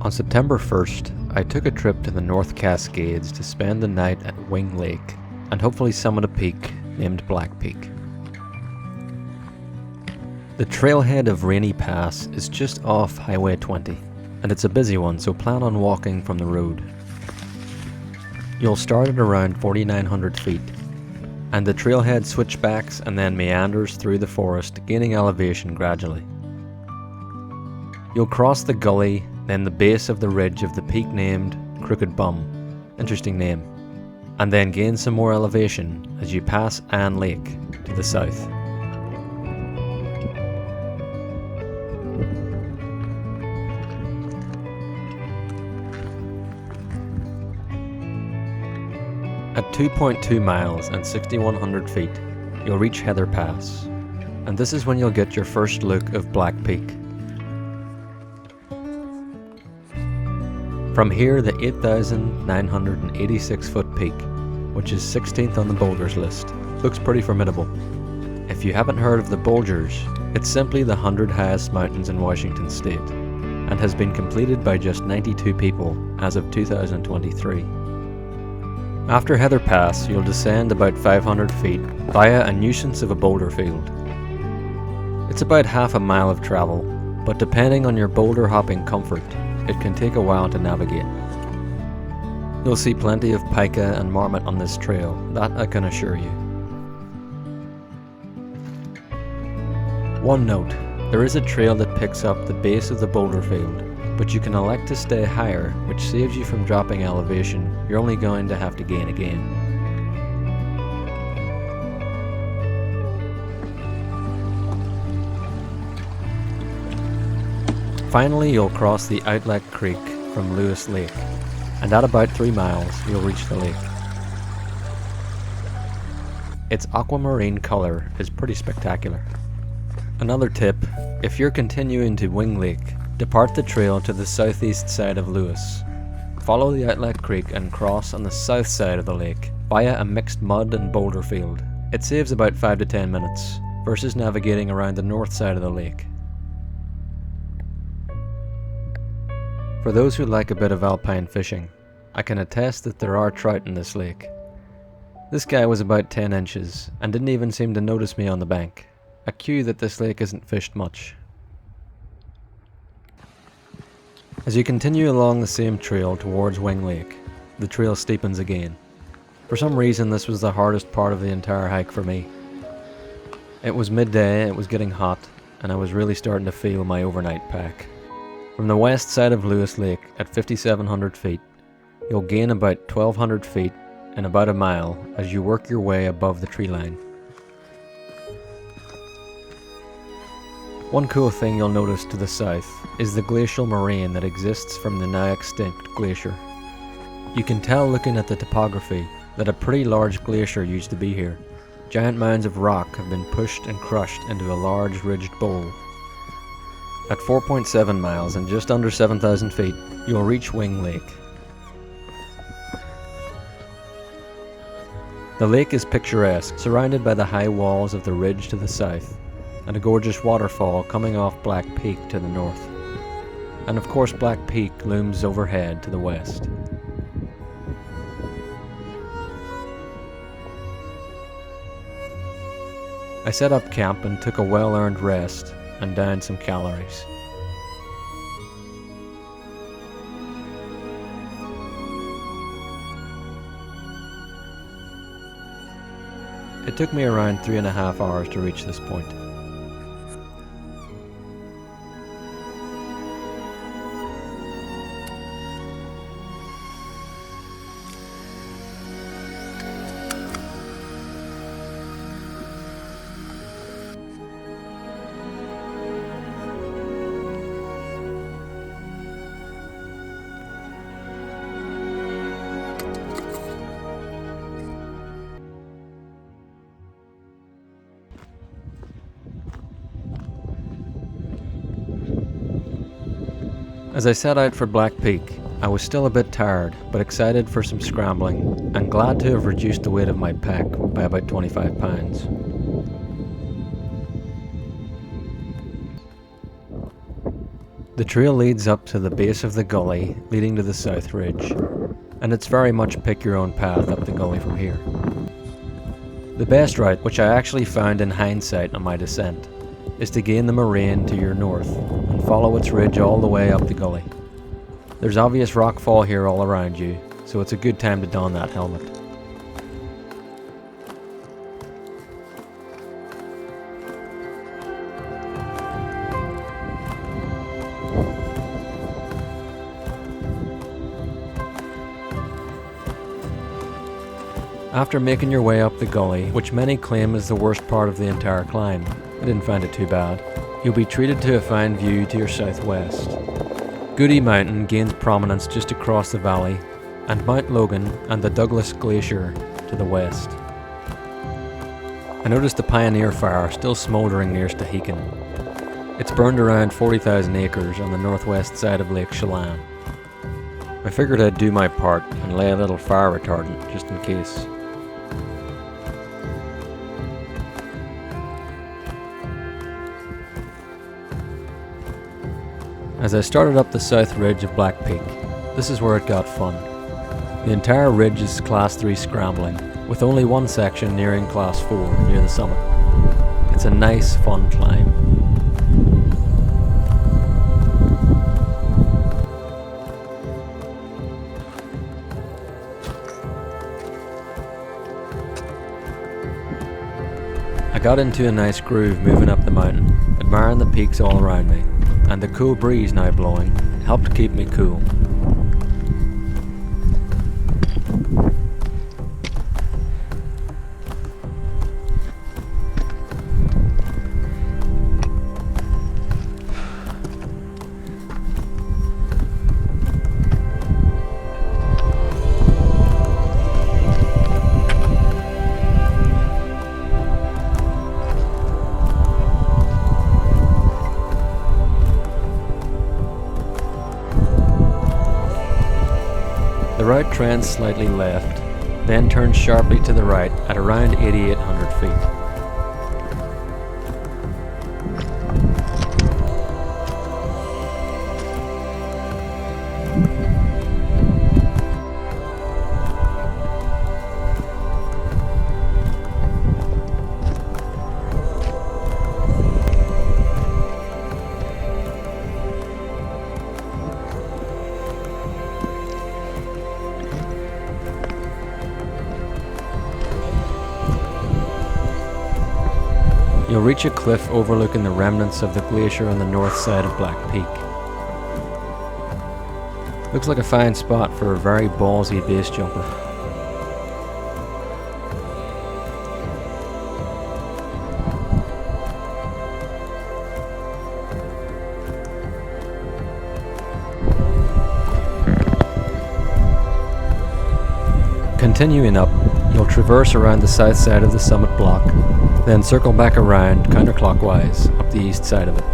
On September 1st, I took a trip to the North Cascades to spend the night at Wing Lake and hopefully summit a peak named Black Peak. The trailhead of Rainy Pass is just off Highway 20, and it's a busy one, so plan on walking from the road. You'll start at around 4,900 feet, and the trailhead switchbacks and then meanders through the forest, gaining elevation gradually. You'll cross the gully, then the base of the ridge of the peak named Crooked Bum, interesting name, and then gain some more elevation as you pass Ann Lake to the south. At 2.2 miles and 6,100 feet, you'll reach Heather Pass, and this is when you'll get your first look of Black Peak. From here, the 8,986 foot peak, which is 16th on the boulders list, looks pretty formidable. If you haven't heard of the Bulgers, it's simply the 100 highest mountains in Washington state, and has been completed by just 92 people as of 2023. After Heather Pass, you'll descend about 500 feet via a nuisance of a boulder field. It's about half a mile of travel, but depending on your boulder hopping comfort, it can take a while to navigate. You'll see plenty of pika and marmot on this trail, that I can assure you. One note, there is a trail that picks up the base of the boulder field, but you can elect to stay higher, which saves you from dropping elevation you're only going to have to gain again. Finally, you'll cross the Outlet Creek from Lewis Lake, and at about 3 miles, you'll reach the lake. Its aquamarine color is pretty spectacular. Another tip, if you're continuing to Wing Lake, depart the trail to the southeast side of Lewis. Follow the Outlet Creek and cross on the south side of the lake via a mixed mud and boulder field. It saves about 5 to 10 minutes versus navigating around the north side of the lake. For those who like a bit of alpine fishing, I can attest that there are trout in this lake. This guy was about 10 inches and didn't even seem to notice me on the bank, a cue that this lake isn't fished much. As you continue along the same trail towards Wing Lake, the trail steepens again. For some reason, this was the hardest part of the entire hike for me. It was midday, it was getting hot, and I was really starting to feel my overnight pack. From the west side of Lewis Lake at 5,700 feet, you'll gain about 1,200 feet in about a mile as you work your way above the tree line. One cool thing you'll notice to the south is the glacial moraine that exists from the now extinct glacier. You can tell looking at the topography that a pretty large glacier used to be here. Giant mounds of rock have been pushed and crushed into a large ridged bowl. At 4.7 miles and just under 7,000 feet, you'll reach Wing Lake. The lake is picturesque, surrounded by the high walls of the ridge to the south, and a gorgeous waterfall coming off Black Peak to the north. And of course Black Peak looms overhead to the west. I set up camp and took a well-earned rest and downed some calories. It took me around 3.5 hours to reach this point. As I set out for Black Peak, I was still a bit tired, but excited for some scrambling, and glad to have reduced the weight of my pack by about 25 pounds. The trail leads up to the base of the gully leading to the south ridge, and it's very much pick your own path up the gully from here. The best route, which I actually found in hindsight on my descent, is to gain the moraine to your north and follow its ridge all the way up the gully. There's obvious rockfall here all around you, so it's a good time to don that helmet. After making your way up the gully, which many claim is the worst part of the entire climb, I didn't find it too bad, you'll be treated to a fine view to your southwest. Goody Mountain gains prominence just across the valley, and Mount Logan and the Douglas Glacier to the west. I noticed the Pioneer Fire still smouldering near Stehekin. It's burned around 40,000 acres on the northwest side of Lake Chelan. I figured I'd do my part and lay a little fire retardant just in case. As I started up the south ridge of Black Peak, this is where it got fun. The entire ridge is Class 3 scrambling, with only one section nearing Class 4 near the summit. It's a nice, fun climb. I got into a nice groove moving up the mountain, admiring the peaks all around me, and the cool breeze now blowing helped keep me cool. The route trends slightly left, then turns sharply to the right at around 8,800 feet. You'll reach a cliff overlooking the remnants of the glacier on the north side of Black Peak. Looks like a fine spot for a very ballsy base jumper. Continuing up, you'll traverse around the south side of the summit block, then circle back around counterclockwise up the east side of it.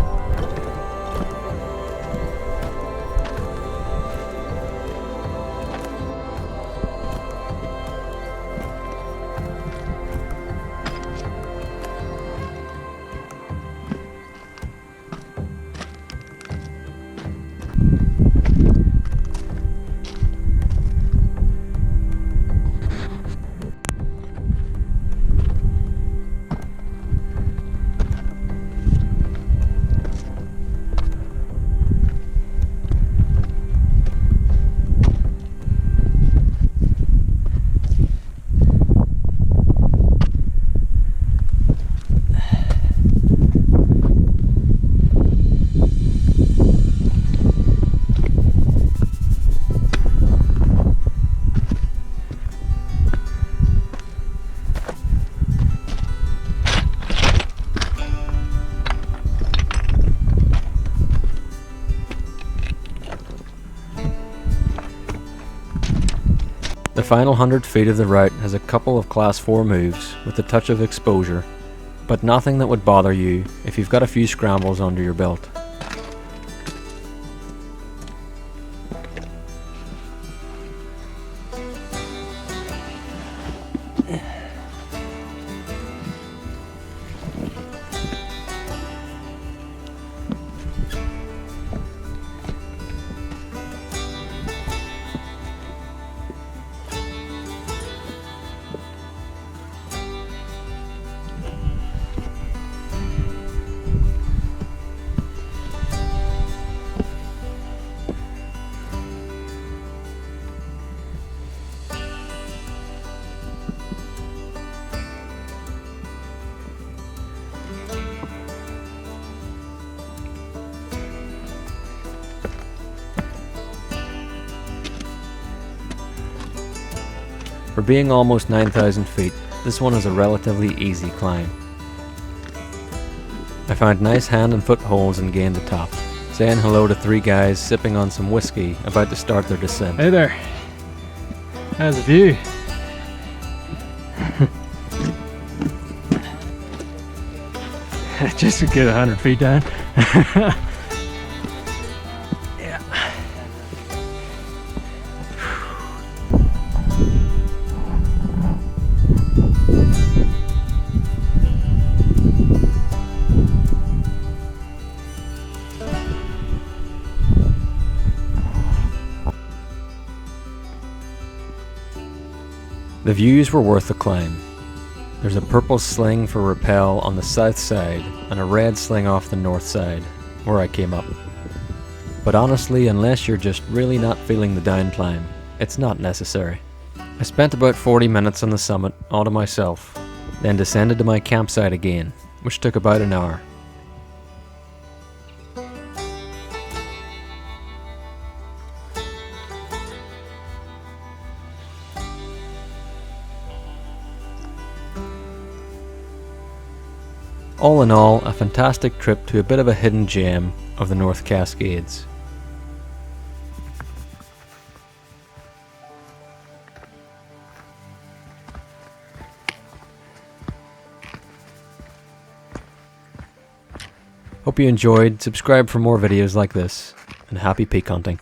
The final 100 feet of the route has a couple of Class 4 moves with a touch of exposure, but nothing that would bother you if you've got a few scrambles under your belt. For being almost 9,000 feet, this one is a relatively easy climb. I found nice hand and foot holds and gained the top, saying hello to 3 guys sipping on some whiskey about to start their descent. Hey there. How's the view? Just to get 100 feet down. Yeah. The views were worth the climb. There's a purple sling for rappel on the south side and a red sling off the north side, where I came up. But honestly, unless you're just really not feeling the down climb, it's not necessary. I spent about 40 minutes on the summit all to myself, then descended to my campsite again, which took about an hour. All in all, a fantastic trip to a bit of a hidden gem of the North Cascades. Hope you enjoyed, subscribe for more videos like this, and happy peak hunting.